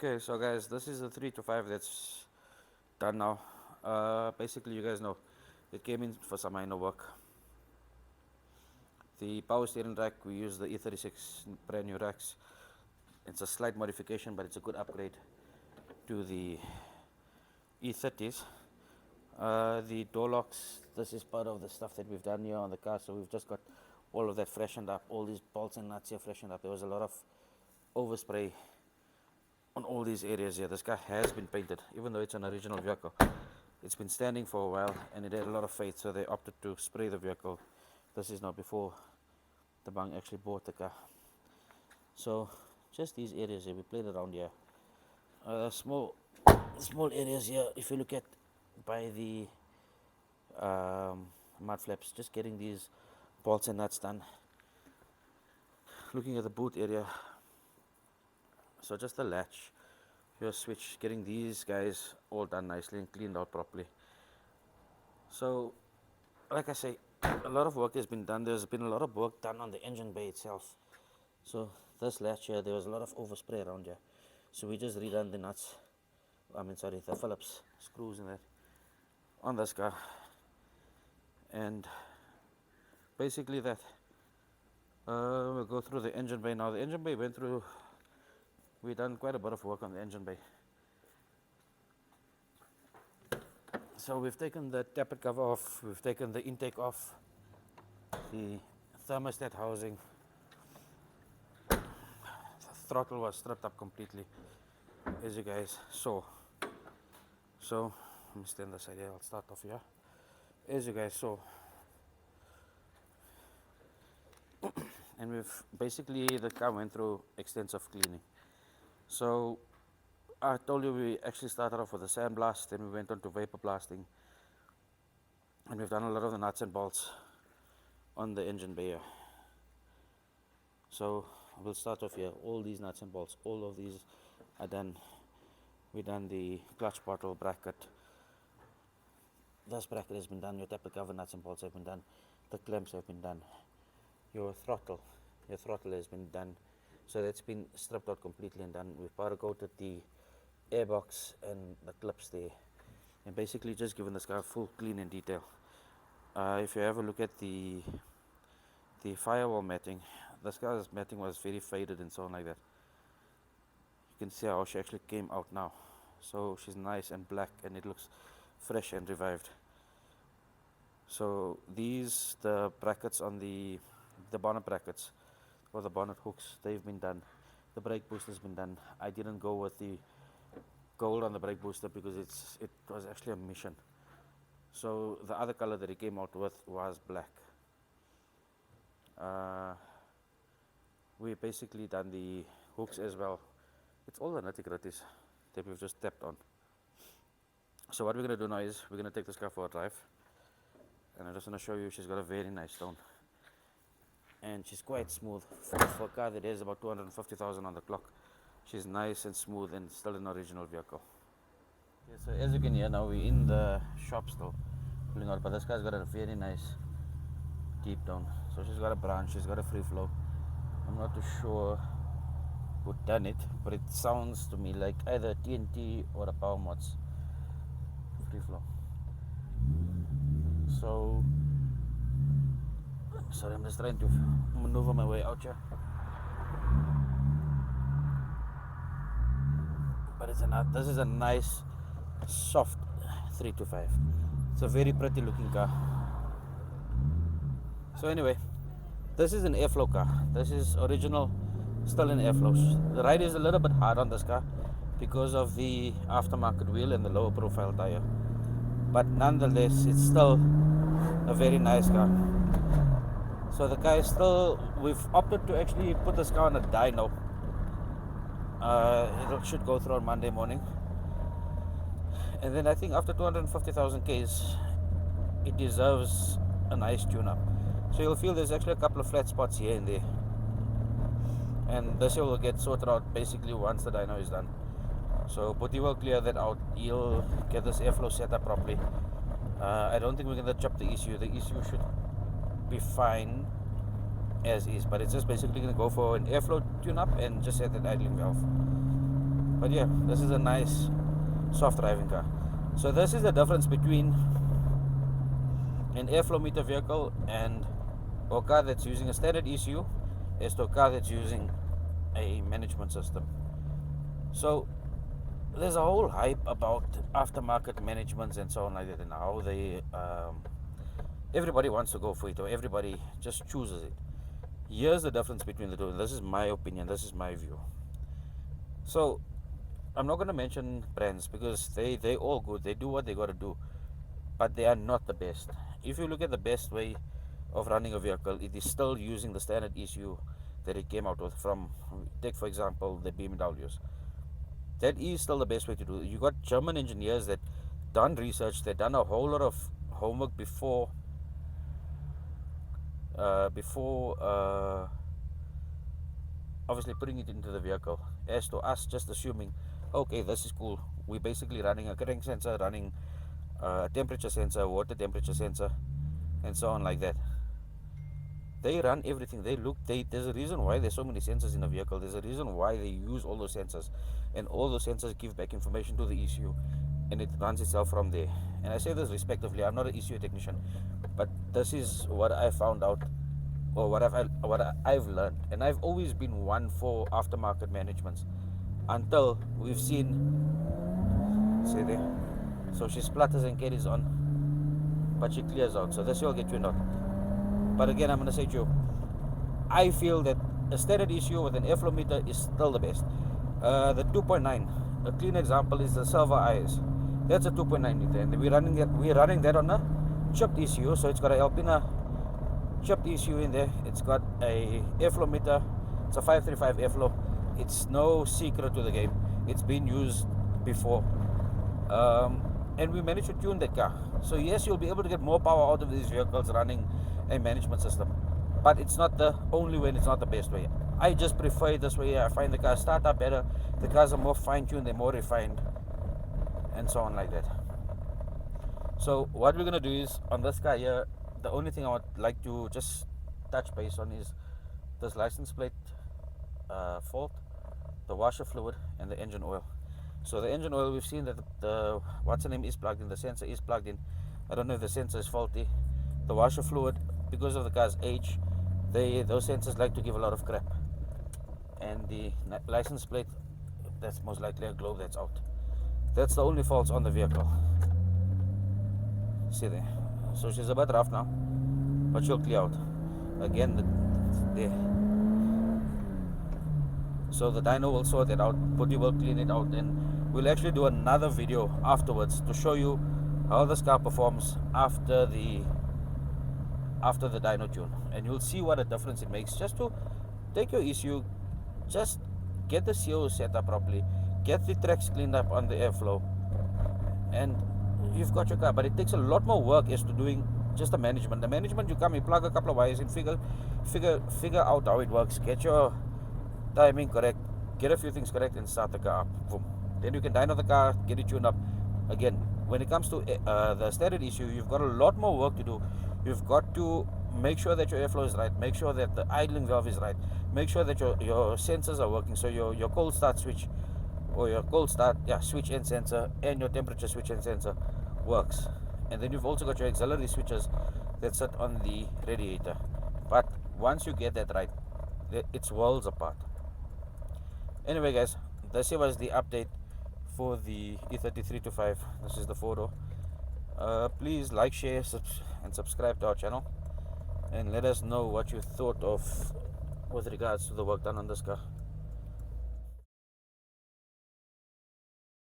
Okay, so guys, this is the 3 to 5 that's done now. Basically, you guys know it came in for some minor work. The power steering rack, we use the E36 brand new racks. It's a slight modification, but it's a good upgrade to the E30s. The door locks, this is part of the stuff that we've done here on the car, so we've just got all of that freshened up, all these bolts and nuts here freshened up. There was a lot of overspray on all these areas here. This car has been painted, even though it's an original vehicle. It's been standing for a while and it had a lot of faith, so they opted to spray the vehicle. This is now before the bang actually bought the car. So just these areas here, we played around here. Small areas here, if you look at by the mud flaps, just getting these bolts and nuts done. Looking at the boot area, so just the latch, your switch, getting these guys all done nicely and cleaned out properly. So like I say, a lot of work has been done. There's been a lot of work done on the engine bay itself. So this latch here, there was a lot of overspray around here, so we just redone the nuts, the Phillips screws in that on this car, and basically that. We'll go through the engine bay now. The engine bay we done quite a bit of work on the engine bay. So we've taken the tappet cover off, we've taken the intake off, the thermostat housing, the throttle was stripped up completely, as you guys saw. So let me stand this side here, I'll start off here. As you guys saw, and the car went through extensive cleaning. So I told you we actually started off with a sandblast, then we went on to vapor blasting, and we've done a lot of the nuts and bolts on the engine bay here. So we'll start off here. All these nuts and bolts, all of these are done. We've done the clutch bottle bracket. This bracket has been done. Your tappet cover nuts and bolts have been done. The clamps have been done. Your throttle has been done. So that's been stripped out completely and done. We've powder coated the airbox and the clips there, and basically just given this car a full clean and detail. If you have a look at the firewall matting, this car's matting was very faded and so on like that. You can see how she actually came out now. So she's nice and black and it looks fresh and revived. So the brackets on the bonnet brackets, or the bonnet hooks, they've been done. The brake booster's been done. I didn't go with the gold on the brake booster because it was actually a mission. So the other color that it came out with was black. We basically done the hooks as well. It's all the nitty gritties that we've just tapped on. So what we're going to do now is we're going to take this car for a drive, and I'm just going to show you she's got a very nice tone. And she's quite smooth for a car that has about 250,000 on the clock. She's nice and smooth and still an original vehicle. Okay, so as you can hear now, we're in the shop still pulling out, but this car's got a very nice deep tone. So she's got a branch, she's got a free flow. I'm not too sure who done it, but it sounds to me like either TNT or a Power Mods free flow. So sorry, I'm just trying to maneuver my way out here. But this is a nice, soft 3 to 5. It's a very pretty looking car. So anyway, this is an airflow car. This is original, still in airflows. The ride is a little bit hard on this car because of the aftermarket wheel and the lower profile tire. But nonetheless, it's still a very nice car. So the car is still, we've opted to actually put this car on a dyno. It should go through on Monday morning. And then I think after 250,000 Ks, it deserves a nice tune-up. So you'll feel there's actually a couple of flat spots here and there. And this will get sorted out basically once the dyno is done. So Putty will clear that out. He'll get this airflow set up properly. I don't think we're going to chop the ECU. The ECU should be fine as is, but it's just basically going to go for an airflow tune-up and just set the idling valve. But yeah, this is a nice soft driving car. So this is the difference between an airflow meter vehicle and a car that's using a standard ECU as to a car that's using a management system. So there's a whole hype about aftermarket managements and so on like that, and how they everybody wants to go for it, or everybody just chooses it. Here's the difference between the two. This is my opinion, this is my view. So I'm not going to mention brands because they all good, they do what they got to do, but they are not the best. If you look at the best way of running a vehicle, it is still using the standard ECU that it came out with from, take for example, the BMWs. That is still the best way to do it. You got German engineers that done research, they done a whole lot of homework before obviously putting it into the vehicle, as to us just assuming, okay, this is cool, we're basically running a crank sensor, running a temperature sensor, water temperature sensor, and so on like that. They run everything. There's a reason why there's so many sensors in a vehicle. There's a reason why they use all those sensors, and all those sensors give back information to the ECU, and it runs itself from there. And I say this respectively, I'm not an ECU technician, but this is what I found out, or what I've learned. And I've always been one for aftermarket managements until we've seen, see there, so she splutters and carries on, but she clears out, so this will get you not. But again, I'm going to say to you, I feel that a standard ECU with an airflow meter is still the best. The 2.9, a clean example is the Silver IS. That's a 2.9 liter, and we're running that on a chipped ECU, so it's got a Alpina chipped ECU in there. It's got a airflow meter. It's a 535 airflow. It's no secret to the game. It's been used before, and we managed to tune that car. So yes, you'll be able to get more power out of these vehicles running a management system, but it's not the only way and it's not the best way. I just prefer it this way. I find the cars start up better, the cars are more fine-tuned, they're more refined, and so on like that. So what we're going to do is, on this car here, the only thing I would like to just touch base on is this license plate fault, the washer fluid, and the engine oil. So the engine oil, we've seen that the what's the name is plugged in, the sensor is plugged in. I don't know if the sensor is faulty. The washer fluid, because of the car's age, those sensors like to give a lot of crap. And the license plate, that's most likely a globe that's out. That's the only faults on the vehicle. See there. So she's a bit rough now, but she'll clear out. Again, there. So the dyno will sort it out, Putty will clean it out, and we'll actually do another video afterwards to show you how this car performs after the dyno tune, and you'll see what a difference it makes. Just to take your ECU, just get the CO set up properly, get the tracks cleaned up on the airflow, and you've got your car. But it takes a lot more work as to doing just the management. The management, you come, you plug a couple of wires and figure out how it works, get your timing correct, get a few things correct, and start the car up. Boom. Then you can dyno the car, get it tuned up. Again, when it comes to the standard ECU, you've got a lot more work to do. You've got to make sure that your airflow is right, make sure that the idling valve is right, make sure that your sensors are working, so your cold start switch, or your cold start switch and sensor, and your temperature switch and sensor works. And then you've also got your auxiliary switches that sit on the radiator. But once you get that right, it's worlds apart. Anyway guys, this here was the update for the E30 325. This is the photo. Please like, share, and subscribe to our channel, and let us know what you thought of with regards to the work done on this car.